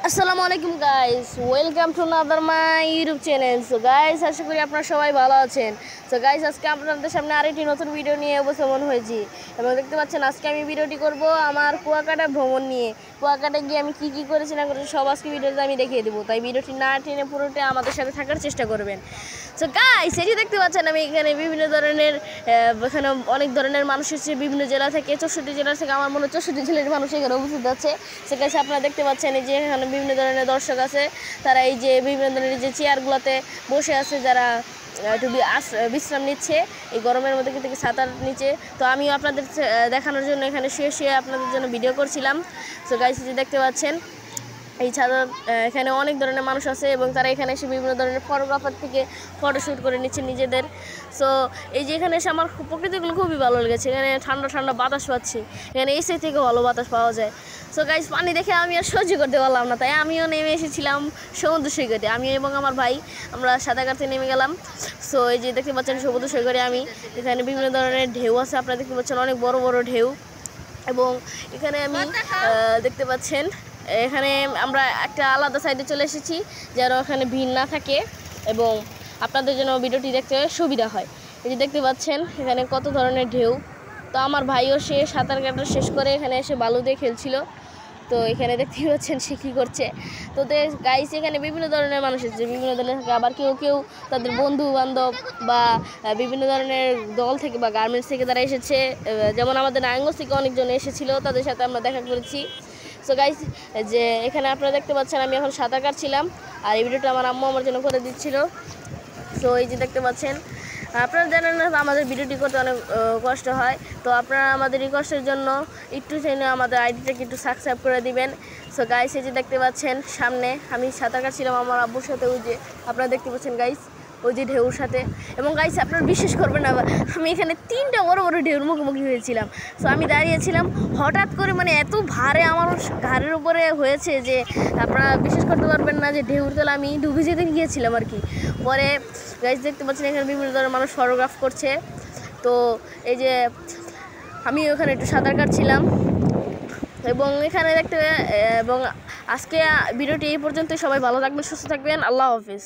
আসসালামু আলাইকুম guys, welcome to another my YouTube channel. So guys, আশা করি আপনারা সবাই ভালো আছেন। সো গাইস, আজকে আপনাদের সামনে আরেকটি নতুন ভিডিও নিয়ে উপস্থাপন হয়েছি এবং দেখতে পাচ্ছেন আজকে আমি ভিডিওটি করব আমার কুয়াকাটা ভ্রমণ নিয়ে। কুয়াকাটা গিয়ে আমি কি করেছি না করেছি সব আজকে ভিডিওতে আমি দেখিয়ে দেবো, তাই ভিডিওটি না টেনে পুরোটা আমাদের সাথে থাকার চেষ্টা করবেন। সো গাইস, এই যে দেখতে পাচ্ছেন আমি এখানে বিভিন্ন ধরনের এখানে অনেক ধরনের মানুষ এসেছে বিভিন্ন জেলা থেকে, 64 জেলা থেকে। আমার মনে হয় 64 জেলার মানুষ এখানে উপস্থিত আছে। সো গাইস, আপনারা দেখতে পাচ্ছেন এই যে এখানে বিভিন্ন ধরনের দর্শক আছে, তারা এই যে বিভিন্ন ধরনের যে চেয়ারগুলোতে বসে আছে, যারা একটু বিশ্রাম নিচ্ছে এই গরমের মধ্যে থেকে ছাতার নিচে। তো আমিও আপনাদের দেখানোর জন্য এখানে শুয়ে আপনাদের জন্য ভিডিও করছিলাম। সো গাইস, যে দেখতে পাচ্ছেন এই ছাতা এখানে অনেক ধরনের মানুষ আছে এবং তারা এখানে এসে বিভিন্ন ধরনের ফটোগ্রাফার থেকে ফটোশ্যুট করে নিচ্ছে নিজেদের। সো এই যে এখানে এসে আমার প্রকৃতিগুলো খুবই ভালো লেগেছে। এখানে ঠান্ডা ঠান্ডা বাতাস পাচ্ছি, এখানে এসে থেকে ভালো বাতাস পাওয়া যায়। সো গাইস, পানি দেখে আমি আর সহ্য করতে পারলাম না, তাই আমিও নেমে এসেছিলাম সমুদ্র সৈকতে। আমি এবং আমার ভাই আমরা সাঁতার কাটতে নেমে গেলাম। সো এই যে দেখতে পাচ্ছেন সমুদ্র সৈকতে আমি, এখানে বিভিন্ন ধরনের ঢেউ আছে, আপনারা দেখতে পাচ্ছেন অনেক বড় বড় ঢেউ। এবং এখানে আমি দেখতে পাচ্ছেন এখানে আমরা একটা আলাদা সাইডে চলে এসেছি যেন ওখানে ভিড় না থাকে এবং আপনাদের জন্য ভিডিওটি দেখতে সুবিধা হয়। এই যে দেখতে পাচ্ছেন এখানে কত ধরনের ঢেউ। তো আমার ভাইও সে সাঁতার কাটা শেষ করে এখানে এসে বালু দিয়ে খেলছিল। তো এখানে দেখতে পাচ্ছেন সে কী করছে। তো গাইস, এখানে বিভিন্ন ধরনের মানুষ এসেছে, বিভিন্ন ধরনের থাকে, আবার কেউ কেউ তাদের বন্ধু বান্ধব বা বিভিন্ন ধরনের দল থেকে বা গার্মেন্টস থেকে তারা এসেছে। যেমন আমাদের নারায়ণগঞ্জ থেকে অনেকজন এসেছিলো, তাদের সাথে আমরা দেখা করেছি। সো গাইস, যে এখানে আপনারা দেখতে পাচ্ছেন আমি এখন সাঁতার কাটছিলাম আর এই ভিডিওটা আমার আম্মু আমার জন্য করে দিচ্ছিল। সো এই যে দেখতে পাচ্ছেন, আপনারা জানেন না আমাদের ভিডিওটি করতে অনেক কষ্ট হয়। তো আপনারা আমাদের এই কষ্টের জন্য একটু চাইলে আমাদের আইডিটাকে একটু সাবস্ক্রাইব করে দিবেন। সো গাইস, এই যে দেখতে পাচ্ছেন সামনে আমি সাঁতার কাটছিলাম আমার আব্বুর সাথে, ওই যে আপনারা দেখতে পাচ্ছেন গাইস ওই যে ঢেউর সাথে। এবং গাইস, আপনারা বিশ্বাস করবেন না, আমি এখানে 3টা বড় বড় ঢেউর মুখোমুখি হয়েছিলাম। সো আমি দাঁড়িয়েছিলাম, হঠাৎ করে মানে এত ভারে আমার ঘাড়ের উপরে হয়েছে যে আপনারা বিশ্বাস করতে পারবেন না যে ঢেউর তলে আমি ডুবে যেতে গিয়েছিলাম আর কি। পরে গাইস দেখতে পাচ্ছেন এখানে বিভিন্ন ধরনের মানুষ ফটোগ্রাফ করছে। তো এই যে আমি ওখানে একটু সাঁতার কাটছিলাম এবং এখানে দেখতে এবং আজকে ভিডিওটি এই পর্যন্তই। সবাই ভালো থাকবেন, সুস্থ থাকবেন, আল্লাহ হাফিজ।